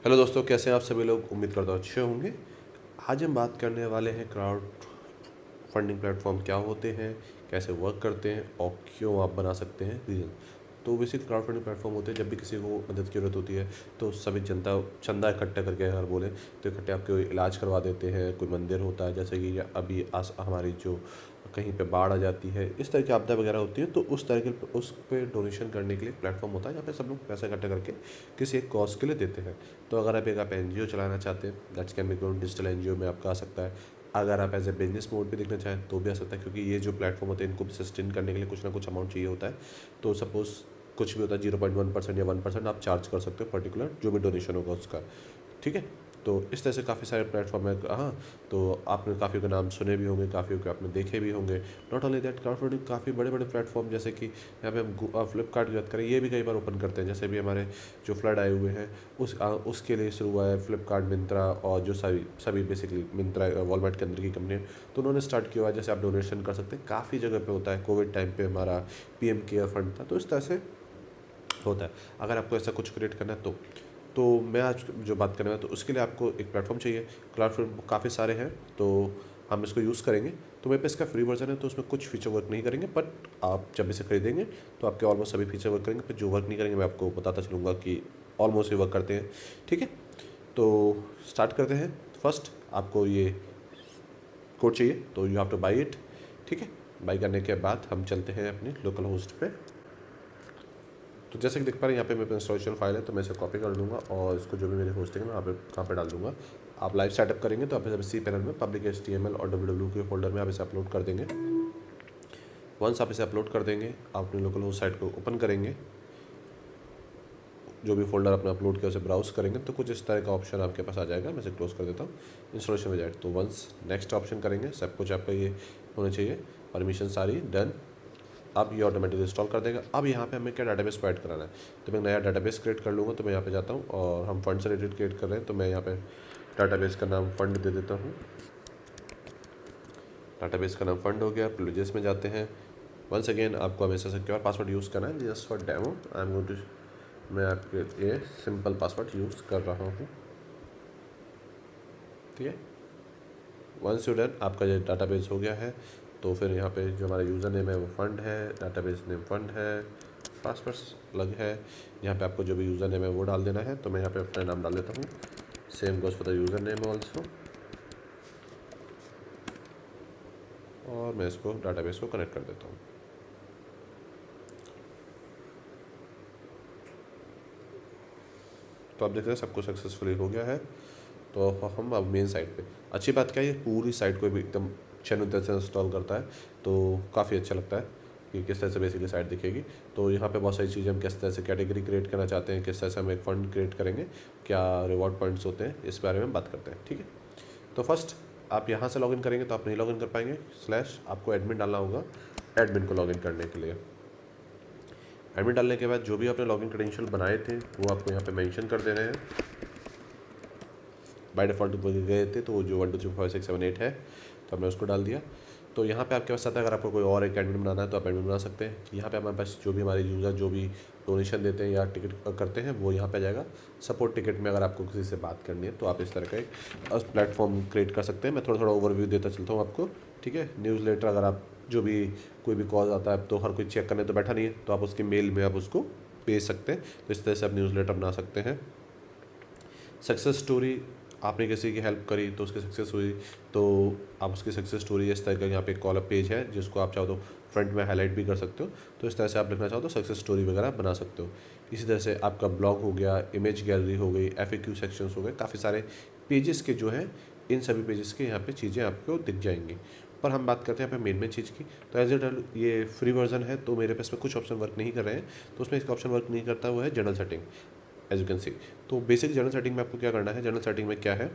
Hello दोस्तों, कैसे हैं आप सभी लोग। उम्मीद करता हूँ अच्छे होंगे। आज हम बात करने वाले हैं क्राउड फंडिंग प्लेटफॉर्म क्या होते हैं, कैसे वर्क करते हैं और क्यों आप बना सकते हैं रीज़न। तो बेसिक क्राउड फंडिंग प्लेटफॉर्म होते हैं जब भी किसी को मदद की जरूरत होती है तो सभी जनता चंदा इकट्ठा करके अगर बोले तो इकट्ठे आपके इलाज करवा देते हैं। कोई मंदिर होता है जैसे कि अभी आस हमारी जो कहीं पे बाढ़ आ जाती है, इस तरह की आपदा वगैरह होती है तो उस तरह के उस पर डोनेशन करने के लिए प्लेटफॉर्म होता है जहाँ पे सब लोग पैसा इकट्ठा करके किसी एक कॉज के लिए देते हैं। तो अगर आप एन चलाना चाहते हैं, दैट्स कैन बी डिजिटल एन में आपका आ सकता है। अगर आप एज ए बिजनेस मोड पे देखना चाहें तो भी आ सकता है, क्योंकि ये जो प्लेटफॉर्म होते हैं इनको सस्टेन करने के लिए कुछ ना कुछ अमाउंट चाहिए होता है। तो सपोज कुछ भी होता है 0.1% या 1% आप चार्ज कर सकते हो पर्टिकुलर जो भी डोनेशन होगा उसका। ठीक है, तो इस तरह से काफ़ी सारे प्लेटफॉर्म है। हाँ, तो आपने काफ़ी के नाम सुने भी होंगे, काफ़ी के आपने देखे भी होंगे। Not only that, crowd funding काफ़ी बड़े बड़े प्लेटफॉर्म जैसे कि यहाँ पे हम फ्लिपकार्ट की बात करें, ये भी कई बार ओपन करते हैं। जैसे भी हमारे जो फ्लड आए हुए हैं उसके लिए शुरू हुआ है फ्लिपकार्ट, मिंत्रा और जो सभी सभी बेसिकली मिंत्रा वॉलमार्ट के अंदर की कंपनी है, तो उन्होंने स्टार्ट किया हुआ है। जैसे आप डोनेशन कर सकते हैं, काफ़ी जगह पे होता है। कोविड टाइम पे हमारा पीएम केयर फंड था, तो इस तरह से होता है। अगर आपको ऐसा कुछ क्रिएट करना है तो मैं आज जो बात करने वाला तो उसके लिए आपको एक प्लेटफॉर्म चाहिए। प्लेटफॉर्म काफ़ी सारे हैं तो हम इसको यूज़ करेंगे। तो मेरे पे इसका फ्री वर्जन है तो उसमें कुछ फीचर वर्क नहीं करेंगे, बट आप जब इसे खरीदेंगे तो आपके ऑलमोस्ट सभी फीचर वर्क करेंगे। पर जो वर्क नहीं करेंगे मैं आपको बताता चलूँगा कि ऑलमोस्ट ही वर्क करते हैं। ठीक है, तो स्टार्ट करते हैं। फर्स्ट आपको ये कोड चाहिए तो you have two by it. ठीक है, बाई करने के बाद हम चलते हैं अपने लोकल होस्ट पे। तो जैसे कि देख पा रहे हैं यहाँ पे मेरे इंस्टॉलेशन फाइल है, तो मैं इसे कॉपी कर लूँगा और इसको जो भी मेरी होस्टिंग है मैं कहाँ पे डाल दूँगा। आप लाइव सेटअप करेंगे तो आप इसे सी पैनल में पब्लिक HTML और www के फोल्डर में आप इसे अपलोड कर देंगे। वंस आप इसे अपलोड कर देंगे, आप अपने लोकल होस्ट साइट को ओपन करेंगे, जो भी फोल्डर आपने अपलोड किया उसे ब्राउज करेंगे तो कुछ इस तरह का ऑप्शन आपके पास आ जाएगा। मैं इसे क्लोज कर देता हूँ। इंस्टॉलेशन में जाए तो वंस नेक्स्ट ऑप्शन करेंगे, सब कुछ आपका ये होना चाहिए, परमिशन सारी डन। अब ये ऑटोमेटिक इंस्टॉल कर देगा। अब यहाँ पे हमें क्या डाटाबेस को ऐड कराना है, तो मैं नया डाटाबेस क्रिएट कर लूँगा। तो मैं यहाँ पे जाता हूँ और हम फंड से रिलेटेड क्रिएट कर रहे हैं, तो मैं यहाँ पे डाटाबेस का नाम फंड दे देता हूँ। डाटाबेस का नाम फंड हो गया। प्रिविलेजेस में जाते हैं। वंस अगेन आपको हमेशा सिक्योर पासवर्ड यूज़ करना है, just for demo I am going to, मैं आपके लिए सिंपल पासवर्ड यूज़ कर रहा हूँ। ठीक है, वंस यू डन, आपका ये डाटाबेस हो गया है। तो फिर यहाँ पे जो हमारा यूज़र नेम है वो फंड है, डाटाबेस नेम फंड है, पासवर्ड अलग है। यहाँ पे आपको जो भी यूज़र नेम है वो डाल देना है। तो मैं यहाँ पे अपना नाम डाल देता हूँ, same goes for the user name also. और मैं इसको डाटाबेस को कनेक्ट कर देता हूँ। तो आप देख रहे हैं सबको सक्सेसफुली हो गया है। तो हम अब मेन साइट पे, अच्छी बात क्या है, ये पूरी साइट को भी एकदम अच्छे तरह से इंस्टॉल करता है। तो काफ़ी अच्छा लगता है कि किस तरह से बेसिकली साइट दिखेगी। तो यहाँ पे बहुत सारी चीज़ें, हम किस तरह से कैटेगरी क्रिएट करना चाहते हैं, किस तरह से हम एक फ़ंड क्रिएट करेंगे, क्या रिवॉर्ड पॉइंट्स होते हैं, इस बारे में बात करते हैं। ठीक है, तो फर्स्ट आप यहाँ से लॉगिन करेंगे तो आप नहीं लॉगिन कर पाएंगे, स्लैश आपको एडमिन डालना होगा एडमिन को लॉगिन करने के लिए। एडमिन डालने के बाद जो भी आपने लॉगिन क्रेडेंशियल बनाए थे वो आपको यहाँ पे मेंशन कर देने हैं। बाय डिफ़ॉल्ट गए थे तो जो 1 2 3 4 5 6 7 8 है, तो हमने उसको डाल दिया। तो यहाँ पे आपके पास आता है, अगर आपको कोई और एक एडमिन बनाना है तो आप एडमिन बना सकते हैं। यहाँ पे हमारे पास जो भी हमारे यूज़र जो भी डोनेशन देते हैं या टिकट करते हैं वो यहाँ पे आ जाएगा। सपोर्ट टिकट में अगर आपको किसी से बात करनी है तो आप इस तरह का एक प्लेटफॉर्म क्रिएट कर सकते हैं। मैं थोड़ा थोड़ा ओवरव्यू देता चलता हूँ आपको। ठीक है, न्यूज़लेटर, अगर आप जो भी कोई भी कॉज आता है तो हर कोई चेक करने तो बैठा नहीं है, तो आप उसके मेल में आप उसको भेज सकते हैं। तो इस तरह से आप न्यूज़लेटर बना सकते हैं। सक्सेस स्टोरी, आपने किसी की हेल्प करी तो उसकी सक्सेस हुई, तो आप उसकी सक्सेस स्टोरी इस तरह का यहाँ पे एक कॉलम पेज है जिसको आप चाहो तो फ्रंट में हाईलाइट भी कर सकते हो। तो इस तरह से आप लिखना चाहो तो सक्सेस स्टोरी वगैरह बना सकते हो। इसी तरह से आपका ब्लॉग हो गया, इमेज गैलरी हो गई, FAQ सेक्शंस हो गए, काफ़ी सारे पेजेस के जो है, इन सभी पेजेस के यहाँ पे चीज़ें आपको दिख जाएंगी। पर हम बात करते हैं यहाँ पे मेन चीज़ की। तो एज इट ये फ्री वर्जन है तो मेरे पास में कुछ ऑप्शन वर्क नहीं कर रहे हैं, तो उसमें इसका ऑप्शन वर्क नहीं करता, वो है general setting, as you can see. तो बेसिक जनरल सेटिंग में आपको क्या करना है, जनरल सेटिंग में क्या है,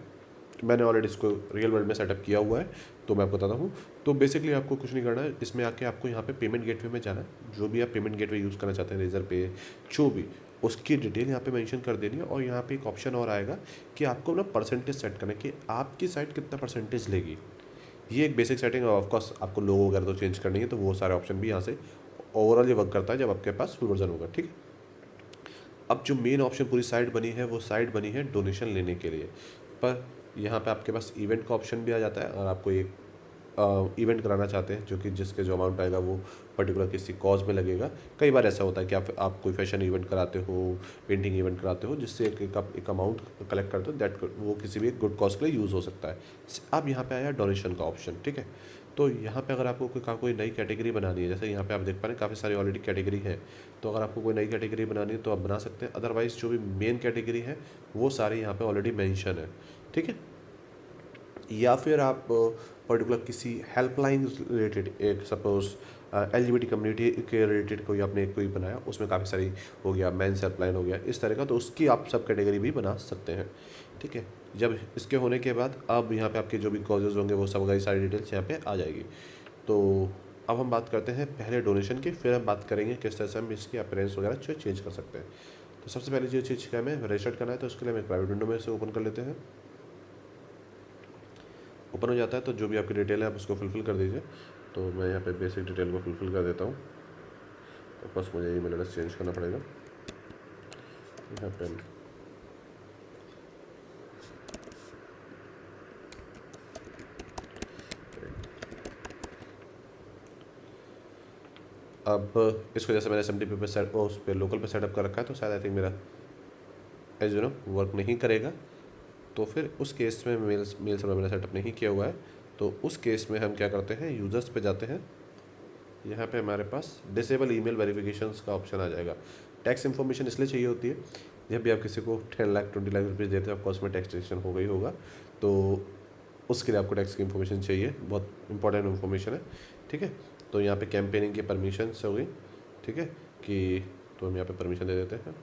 मैंने ऑलरेडी इसको रियल वर्ल्ड में सेटअप किया हुआ है तो मैं आपको बताता हूँ। तो बेसिकली आपको कुछ नहीं करना है, इसमें आके आपको यहाँ पे पेमेंट गेटवे में जाना है। जो भी आप पेमेंट गेटवे यूज़ करना चाहते हैं, रेजर पे, जो भी, उसकी डिटेल यहाँ पे मेंशन कर देनी है। और यहाँ पे एक ऑप्शन और आएगा कि आपको ना परसेंटेज सेट करना है कि आपकी साइट कितना परसेंटेज लेगी। ये एक बेसिक सेटिंग है। ऑफकोर्स आपको लोगो वगैरह तो चेंज करनी है, तो वो सारे ऑप्शन भी यहाँ से ओवरऑल ये वर्क करता है जब आपके पास फुल वर्जन होगा। ठीक है, अब जो मेन ऑप्शन पूरी साइट बनी है वो साइट बनी है डोनेशन लेने के लिए, पर यहाँ पे आपके पास इवेंट का ऑप्शन भी आ जाता है। और आपको एक इवेंट कराना चाहते हैं जो कि जिसके जो अमाउंट आएगा वो पर्टिकुलर किसी कॉज में लगेगा। कई बार ऐसा होता है कि आप कोई फैशन इवेंट कराते हो, पेंटिंग इवेंट कराते हो, जिससे एक अमाउंट कलेक्ट करते हो, दैट वो किसी भी एक गुड कॉज के लिए यूज़ हो सकता है। अब यहाँ पे आया डोनेशन का ऑप्शन, ठीक है। तो यहाँ पे अगर आपको कोई नई कैटेगरी बनानी है, जैसे यहाँ पे आप देख पा रहे हैं काफ़ी सारी ऑलरेडी कैटेगरी है, तो अगर आपको कोई नई कैटेगरी बनानी है तो आप बना सकते हैं। अदरवाइज़ जो भी मेन कैटेगरी है वो सारे यहाँ पे ऑलरेडी मेंशन है, ठीक है। या फिर आप पर्टिकुलर किसी हेल्पलाइन रिलेटेड, एक सपोज LGBT कम्युनिटी के रिलेटेड कोई आपने कोई बनाया, उसमें काफ़ी सारी हो गया, मेंस हेल्पलाइन हो गया इस तरह का, तो उसकी आप सब कैटेगरी भी बना सकते हैं, ठीक है। जब इसके होने के बाद अब यहाँ पे आपके जो भी कॉजेज़ होंगे वो सब सारी डिटेल्स यहाँ पे आ जाएगी। तो अब हम बात करते हैं पहले डोनेशन की, फिर हम बात करेंगे किस तरह से हम इसकी अपीयरेंस वगैरह चेंज कर सकते हैं। तो सबसे पहले जो चीज़ क्या हमें रजिस्टर करना है, तो उसके लिए हम एक प्राइवेट विंडो में से ओपन कर लेते हैं। ओपन हो जाता है तो जो भी आपकी डिटेल है आप उसको फिलफिल कर दीजिए। तो मैं यहाँ पे बेसिक डिटेल को फिलफिल कर देता हूँ। तो बस मुझे ईमेल एड्रेस चेंज करना पड़ेगा। यहाँ पे अब इसको जैसे मैंने SMTP पे उस पर लोकल पे सेटअप कर रखा है, तो शायद आई थिंक मेरा एज यू नो वर्क नहीं करेगा। तो फिर उस केस में मेल सर्वर मैंने सेटअप नहीं किया हुआ है, तो उस केस में हम क्या करते हैं, यूज़र्स पे जाते हैं। यहाँ पे हमारे पास डिसेबल ईमेल वेरिफिकेशंस का ऑप्शन आ जाएगा। टैक्स इन्फॉर्मेशन इसलिए चाहिए होती है, जब भी आप किसी को 10 लाख 20 लाख रुपये देते हो, आपको उसमें टैक्स डिडक्शन हो गई होगा, तो उसके लिए आपको टैक्स की इन्फॉर्मेशन चाहिए, बहुत इंपॉर्टेंट इन्फॉर्मेशन है, ठीक है। तो यहाँ पे कैंपेनिंग की परमिशन हो गई, ठीक है, कि तो हम यहाँ पे परमिशन दे देते हैं।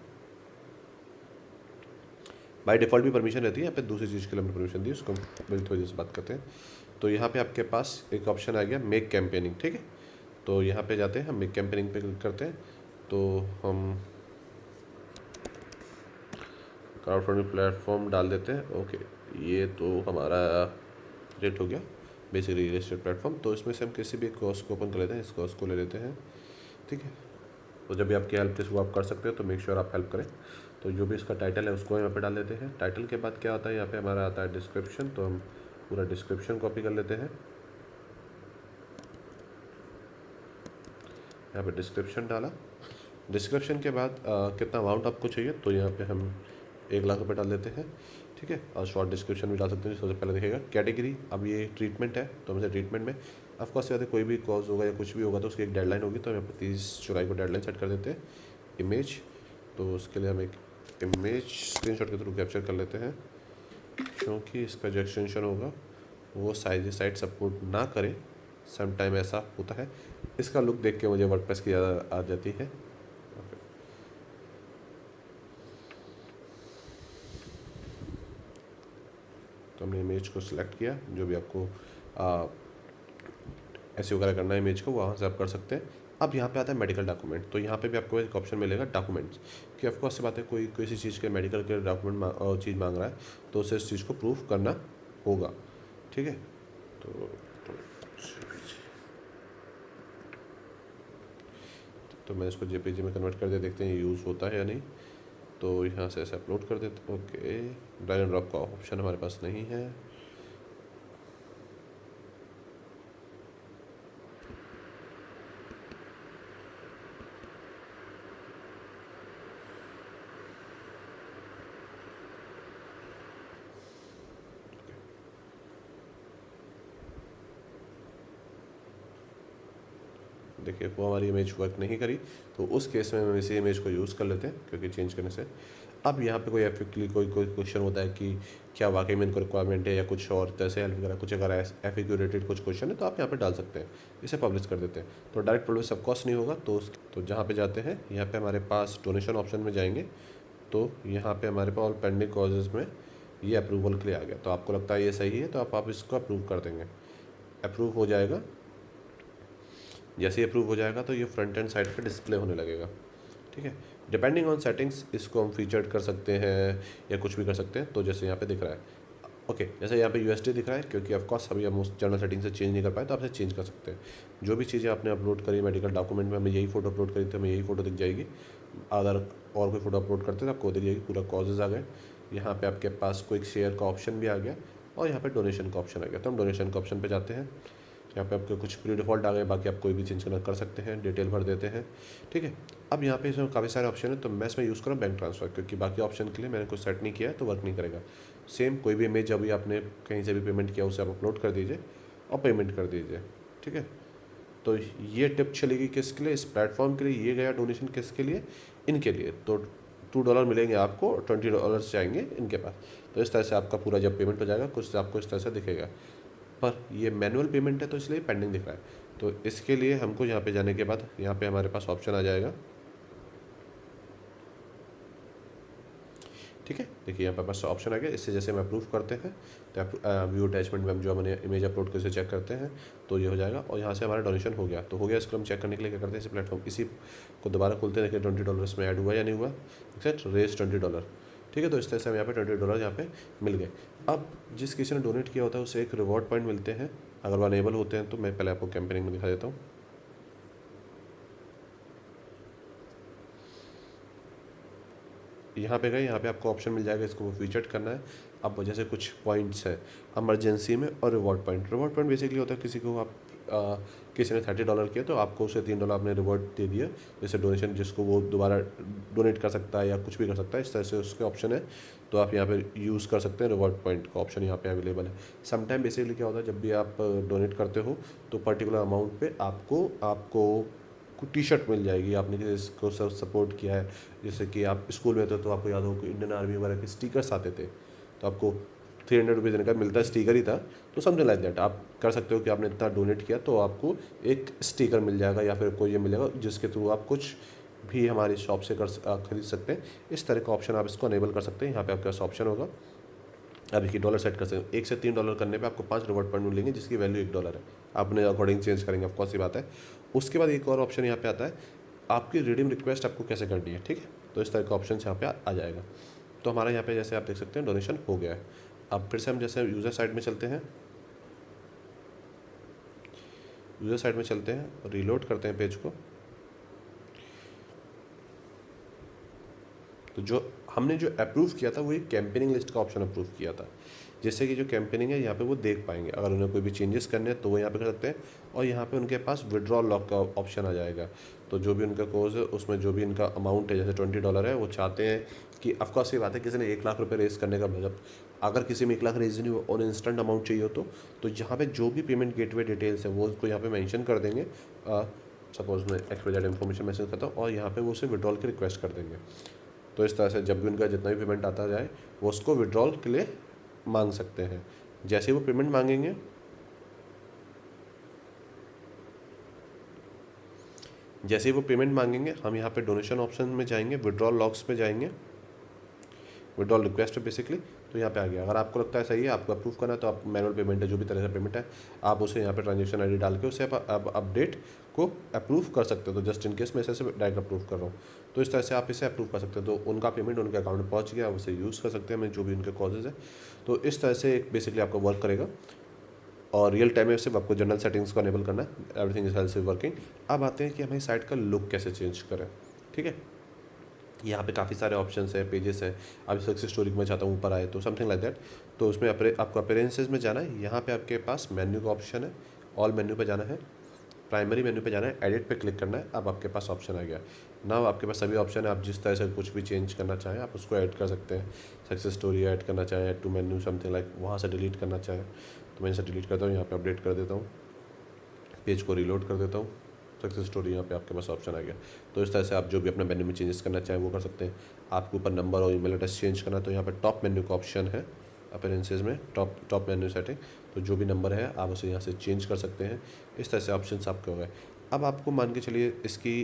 बाय डिफ़ॉल्ट भी परमिशन रहती है, यहाँ पे दूसरी चीज़ के लिए हमने परमिशन दी, उसको हम थोड़ी देर से बात करते हैं। तो यहाँ पे आपके पास एक ऑप्शन आ गया मेक कैंपेनिंग, ठीक है। तो यहाँ पे जाते हैं, हम मेक कैंपेनिंग पे क्लिक करते हैं। तो हम क्राउड फंडिंग प्लेटफॉर्म डाल देते हैं। ओके, ये तो हमारा रेट हो गया बेसिकली रजिस्टर्ड प्लेटफॉर्म। तो इसमें से हम किसी भी कॉज को ओपन कर लेते हैं, इस कॉज को ले लेते हैं, ठीक है। तो जब भी आपकी हेल्प किसी को आप कर सकते हो तो मेक श्योर आप हेल्प करें। तो जो भी इसका टाइटल है उसको यहाँ पे डाल देते हैं। टाइटल के बाद क्या आता है, यहाँ पे हमारा आता है डिस्क्रिप्शन, तो हम पूरा डिस्क्रिप्शन कॉपी कर लेते हैं। यहाँ पे डिस्क्रिप्शन डाला। डिस्क्रिप्शन के बाद कितना अमाउंट आपको चाहिए, तो यहाँ पे हम 1 लाख रुपये डाल देते हैं, ठीक है। और शॉर्ट डिस्क्रिप्शन भी डाल सकते हैं। सबसे पहले देखिएगा कैटेगरी, अब ये ट्रीटमेंट है, तो हम इसे ट्रीटमेंट में ऑफकोर्स से कोई भी कॉज होगा या कुछ भी होगा तो उसकी एक डेडलाइन होगी, तो हम यहाँ पर 30 जुलाई को डेडलाइन सेट कर देते हैं। इमेज, तो उसके लिए हम एक इमेज स्क्रीनशॉट के थ्रू कैप्चर कर लेते हैं, क्योंकि इसका जो एक्सटेंशन होगा वो साइट सपोर्ट ना करे, सम टाइम ऐसा होता है। इसका लुक देख के मुझे वर्डप्रेस की ज़्यादा आ जाती है। तो हमने इमेज को सिलेक्ट किया, जो भी आपको ऐसे वगैरह करना है इमेज को, वहाँ से आप कर सकते हैं। अब यहाँ पे आता है मेडिकल डॉक्यूमेंट, तो यहाँ पे भी आपको एक ऑप्शन मिलेगा डॉक्यूमेंट्स, कि ऑफकोर्स से बात है कोई किसी चीज़ के मेडिकल के डॉक्यूमेंट चीज़ मांग रहा है, तो उसे इस चीज़ को प्रूफ करना होगा, ठीक है। तो मैं इसको JPG में कन्वर्ट कर दे, देखते हैं ये यूज़ होता है या नहीं। तो यहाँ से ऐसे अपलोड कर देते। ओके, ड्रैग एंड ड्रॉप का ऑप्शन हमारे पास नहीं है। देखिए वो हमारी इमेज वर्क नहीं करी, तो उस केस में हम इसी इमेज को यूज़ कर लेते हैं, क्योंकि चेंज करने से अब यहाँ पे कोई एफिकली कोई क्वेश्चन होता है कि क्या वाकई में इनको रिक्वायरमेंट है या कुछ और जैसे हेल्प वगैरह कुछ, अगर FAQ रिलेटेड कुछ क्वेश्चन है तो आप यहाँ पे डाल सकते हैं, इसे पब्लिश कर देते हैं। तो डायरेक्ट पब्लिश सब कॉस्ट नहीं होगा। तो जहाँ पे जाते हैं, यहाँ पे हमारे पास डोनेशन ऑप्शन में जाएंगे, तो यहाँ पे हमारे पास ऑल पेंडिंग कॉजेज़ में ये अप्रूवल के लिए आ गया। तो आपको लगता है ये सही है, तो आप इसको अप्रूव कर देंगे। अप्रूव हो जाएगा। जैसे ही अप्रूव हो जाएगा तो ये फ्रंट एंड साइड पे डिस्प्ले होने लगेगा, ठीक है। डिपेंडिंग ऑन सेटिंग्स इसको हम फीचर्ड कर सकते हैं या कुछ भी कर सकते हैं। तो जैसे यहाँ पे दिख रहा है, ओके, जैसे यहाँ पे USD दिख रहा है, क्योंकि ऑफकोर्स अभी हम उस जनरल सेटिंग से चेंज नहीं कर पाए, तो आप इसे चेंज कर सकते हैं। जो भी चीज़ें आपने अपलोड करी मेडिकल डॉक्यूमेंट में, हमने यही फ़ोटो अपलोड करी थी, हमें यही फ़ोटो दिख जाएगी। अदर और कोई फ़ोटो अपलोड करते हैं तो आपको दिख जाएगी पूरा कॉजेज़ आ गए। यहाँ पे आपके पास कोई शेयर का ऑप्शन भी आ गया और यहाँ पे डोनेशन का ऑप्शन आ गया। तो हम डोनेशन के ऑप्शन पे जाते हैं। यहाँ पे आपके कुछ प्री डिफ़ॉल्ट आ गए, बाकी आप कोई भी चेंज करना कर सकते हैं, डिटेल भर देते हैं, ठीक है। अब यहाँ पे इसमें काफ़ी सारे ऑप्शन है, तो मैं इसमें यूज़ करूँ बैंक ट्रांसफ़र, क्योंकि बाकी ऑप्शन के लिए मैंने कुछ सेट नहीं किया है तो वर्क नहीं करेगा। सेम कोई भी इमेज अभी आपने कहीं से भी पेमेंट किया उसे आप अपलोड कर दीजिए और पेमेंट कर दीजिए, ठीक है। तो ये टिप चलेगी किसके लिए, इस प्लेटफॉर्म के लिए। ये गया डोनेशन किसके लिए, इनके लिए। तो $2 मिलेंगे आपको, $20 जाएंगे इनके पास। तो इस तरह से आपका पूरा जब पेमेंट हो जाएगा कुछ आपको इस तरह से दिखेगा। पर ये मैनुअल पेमेंट है तो इसलिए पेंडिंग दिख रहा है। तो इसके लिए हमको यहाँ पे जाने के बाद यहाँ पे हमारे पास ऑप्शन आ जाएगा, ठीक है। देखिए यहाँ पे पास ऑप्शन आ गया। इससे जैसे हम अप्रूव करते हैं तो व्यू अटैचमेंट में हम जो हमने इमेज अपलोड करके चेक करते हैं तो ये हो जाएगा और यहाँ से हमारा डोनेशन हो गया। तो हो गया, इसको हम चेक करने के लिए क्या करते हैं, इसी प्लेटफॉर्म इसी को दोबारा खोलते हैं, देखिए $20 में ऐड हुआ या नहीं हुआ, एक्सेप्ट रेज $20, ठीक है। तो इस तरह से हम यहाँ पे $20 यहाँ पे मिल गए। अब जिस किसी ने डोनेट किया होता है उसे एक रिवॉर्ड पॉइंट मिलते हैं, अगर वो अनेबल होते हैं तो मैं पहले आपको कैंपेनिंग में दिखा देता हूँ। यहाँ पे गए, यहाँ पे आपको ऑप्शन मिल जाएगा, इसको फीचर्ड करना है। अब जैसे कुछ पॉइंट्स है इमरजेंसी में और reward point. Reward point basically होता है किसी को आप किसी ने $30 किया तो आपको उसे $3 आपने रिवॉर्ड दे दिया, जैसे डोनेशन, जिसको वो दोबारा डोनेट कर सकता है या कुछ भी कर सकता है, इस तरह से उसके ऑप्शन है। तो आप यहाँ पे यूज़ कर सकते हैं, रिवॉर्ड पॉइंट का ऑप्शन यहाँ पे अवेलेबल है। समटाइम बेसिकली क्या होता है, जब भी आप डोनेट करते हो तो पर्टिकुलर अमाउंट पे आपको आपको टी शर्ट मिल जाएगी, आपने किसी को सपोर्ट किया है। जैसे कि आप स्कूल में थे तो आपको याद हो कि इंडियन आर्मी वगैरह के स्टिकर्स आते थे, तो आपको ₹300 देने का मिलता है, स्टिकर ही था। तो समथिंग लाइक दैट आप कर सकते हो कि आपने इतना डोनेट किया तो आपको एक स्टिकर मिल जाएगा या फिर कोई ये मिलेगा जिसके थ्रू आप कुछ भी हमारी शॉप से खरीद सकते हैं। इस तरह का ऑप्शन आप इसको अनेबल कर सकते हैं। यहाँ पे आपके पास ऑप्शन होगा, अब देखिए डॉलर सेट कर सकते हैं। 1 से $3 करने पे आपको 5 रिवॉर्ड पॉइंट मिलेंगे जिसकी वैल्यू $1 है। आपने अकॉर्डिंग चेंज करेंगे, ऑफ कोर्स सी बात है। उसके बाद एक और ऑप्शन यहाँ पे आता है, आपकी रिडीम रिक्वेस्ट आपको कैसे करनी है, ठीक है। तो इस तरह का ऑप्शन यहाँ पे आ जाएगा। तो हमारा यहाँ पे जैसे आप देख सकते हैं डोनेशन हो गया है। अब फिर से हम जैसे यूज़र साइड में चलते हैं, यूज़र साइड में चलते हैं, रीलोड करते हैं पेज को। तो जो हमने जो अप्रूव किया था वो एक कैंपेनिंग लिस्ट का ऑप्शन अप्रूव किया था, जिससे कि जो कैंपेनिंग है यहाँ पे वो देख पाएंगे। अगर उन्हें कोई भी चेंजेस करने हैं तो वो यहाँ पे कर सकते हैं और यहाँ पे उनके पास विड्रॉल लॉक का ऑप्शन आ जाएगा। तो जो भी उनका कोर्स है उसमें जो भी इनका अमाउंट है, जैसे $20 है, वो चाहते हैं कि ऑफकोर्स ये बात है, किसी ने 1 लाख रुपये रेज़ करने का मतलब, अगर किसी में 1 लाख रेज़ नहीं हो और इंस्टेंट अमाउंट चाहिए हो तो यहाँ पर जो भी पेमेंट गेटवे डिटेल्स है वो उसको यहाँ पर मैंशन कर देंगे। सपोज मैं एक्सपेक्टेड इन्फॉर्मेशन मैसेज करता हूँ और यहाँ पे वो उसे विड्रॉल की रिक्वेस्ट कर देंगे। तो इस तरह से जब भी उनका जितना भी पेमेंट आता जाए वो उसको विड्रॉल के लिए मांग सकते हैं। जैसे ही वो पेमेंट मांगेंगे, जैसे ही वो पेमेंट मांगेंगे हम यहाँ पे डोनेशन ऑप्शन में जाएंगे, विड्रॉल लॉक्स पे जाएंगे, विड्रॉल रिक्वेस्ट पे बेसिकली। तो यहाँ पे आ गया। अगर आपको लगता है सही है, आपको अप्रूव करना है, तो आप मैनुअल पेमेंट है, जो भी तरह से पेमेंट है, आप उसे यहाँ पे ट्रांजेक्शन आईडी डाल के उसे आप अपडेट को अप्रूव कर सकते हो। तो जस्ट इन केस मैं इसे डायरेक्ट अप्रूव कर रहा हूँ, तो इस तरह से आप इसे अप्रूव कर सकते हो। तो उनका पेमेंट उनके अकाउंट में पहुँच गया, उसे यूज़ कर सकते हैं मैं, जो भी उनके कॉजेज है। तो इस तरह से बेसिकली आपका वर्क करेगा और रियल टाइम में सिर्फ आपको जनरल सेटिंग्स को अनेबल करना है, एवरीथिंग इज हेल्थ वर्किंग। अब आते हैं कि हमारी साइट का लुक कैसे चेंज करें, ठीक है। यहाँ पे काफ़ी सारे ऑप्शंस हैं, पेजेस हैं। अभी सक्सेस स्टोरी में चाहता हूँ ऊपर आए तो समथिंग लाइक दैट। तो उसमें आपको अपीयरेंसेस में जाना है। यहाँ पे आपके पास मेन्यू का ऑप्शन है, ऑल मेन्यू पे जाना है, प्राइमरी मेन्यू पे जाना है, एडिट पे क्लिक करना है। अब आपके पास ऑप्शन आ गया। नाउ आपके पास सभी ऑप्शन है, आप जिस तरह से कुछ भी चेंज करना चाहें आप उसको ऐड कर सकते हैं। सक्सेस स्टोरी ऐड करना चाहें, add to menu something like, वहाँ से डिलीट करना चाहें तो मैं इसे डिलीट करता हूँ, यहाँ पे अपडेट कर देता हूँ, पेज को रीलोड कर देता हूँ, सक्सेस स्टोरी यहाँ पे आपके पास ऑप्शन आ गया। तो इस तरह से आप जो भी अपने मेन्यू में चेंजेस करना चाहें वो कर सकते हैं। आपके ऊपर नंबर और ईमेल एड्रेस चेंज करना तो यहाँ पे टॉप मेन्यू का ऑप्शन है, अपीयरेंसेस में टॉप मेन्यू सेटिंग। तो जो भी नंबर है आप उसे यहाँ से चेंज कर सकते हैं। इस तरह से ऑप्शन आपके हो गए। अब आपको मान के चलिए इसकी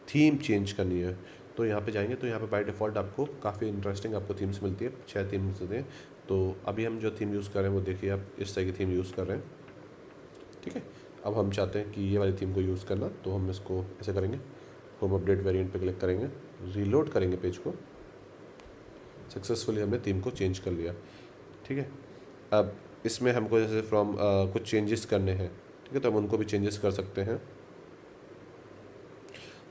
थीम चेंज करनी है, तो यहाँ पे जाएंगे तो यहाँ पे बाय डिफ़ॉल्ट आपको काफ़ी इंटरेस्टिंग आपको थीम्स मिलती है, 6 थीम्स देते हैं। तो अभी हम जो थीम यूज़ कर रहे हैं वो देखिए, आप इस तरह की थीम यूज़ कर रहे हैं, ठीक है। अब हम चाहते हैं कि ये वाली थीम को यूज़ करना, तो हम इसको ऐसे करेंगे, होम अपडेट वेरिएंट पे क्लिक करेंगे, रीलोड करेंगे पेज को, सक्सेसफुली हमने थीम को चेंज कर लिया, ठीक है। अब इसमें हमको जैसे फ्रॉम कुछ चेंजेस करने हैं, ठीक है, तो हम उनको भी चेंजेस कर सकते हैं।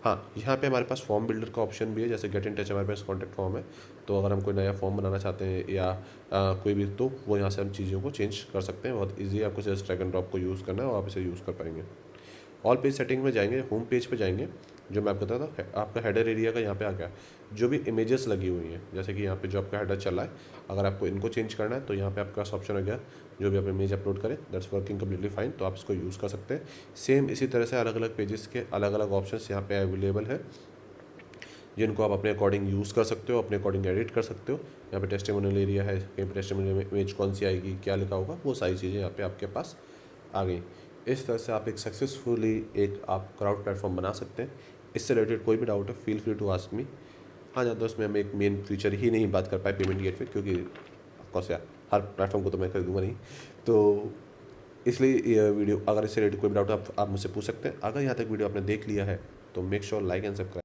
हाँ, यहाँ पे हमारे पास फॉर्म बिल्डर का ऑप्शन भी है, जैसे गेट इन टच हमारे पास कॉन्टैक्ट फॉर्म है, तो अगर हम कोई नया फॉर्म बनाना चाहते हैं या कोई भी, तो वो यहाँ से हम चीज़ों को चेंज कर सकते हैं। बहुत ईजी है, आपको जस्ट ड्रैग एंड ड्रॉप को यूज़ करना है और आप इसे यूज़ कर पाएंगे। ऑल पेज सेटिंग में जाएंगे, होम पेज पे जाएंगे, जो मैं आपको बताता था आपका हेडर एरिया का यहाँ पे आ गया। जो भी इमेजेस लगी हुई हैं, जैसे कि यहाँ पे जो आपका हेडर चल रहा है, अगर आपको इनको चेंज करना है तो यहाँ पे आपके पास ऑप्शन हो गया, जो भी आप इमेज अपलोड करें दैट्स वर्किंग कम्प्लीटली फाइन, तो आप इसको यूज़ कर सकते हैं। सेम इसी तरह से अलग अलग पेजेस के अलग अलग ऑप्शन यहाँ पे अवेलेबल है, जिनको आप अपने अकॉर्डिंग यूज़ कर सकते हो, अपने अकॉर्डिंग एडिट कर सकते हो। यहाँ पे टेस्टिमोनियल एरिया है, कहीं पे टेस्टिमोनियल इमेज कौन सी आएगी, क्या लिखा होगा, वो सारी चीज़ें यहाँ पे आपके पास आ गई। इस तरह से आप एक सक्सेसफुली एक आप क्राउड प्लेटफॉर्म बना सकते हैं। इससे रिलेटेड कोई भी डाउट है feel free to ask me. हाँ, ज़्यादा उसमें हम एक मेन फीचर ही नहीं बात कर पाए पेमेंट गेटवे, क्योंकि ऑफकोर्स यार हर प्लेटफॉर्म को तो मैं खरीदूंगा नहीं, तो इसलिए ये वीडियो, अगर इससे रिलेटेड कोई भी डाउट आप मुझसे पूछ सकते हैं। अगर यहाँ तक वीडियो आपने देख लिया है तो make sure like and subscribe.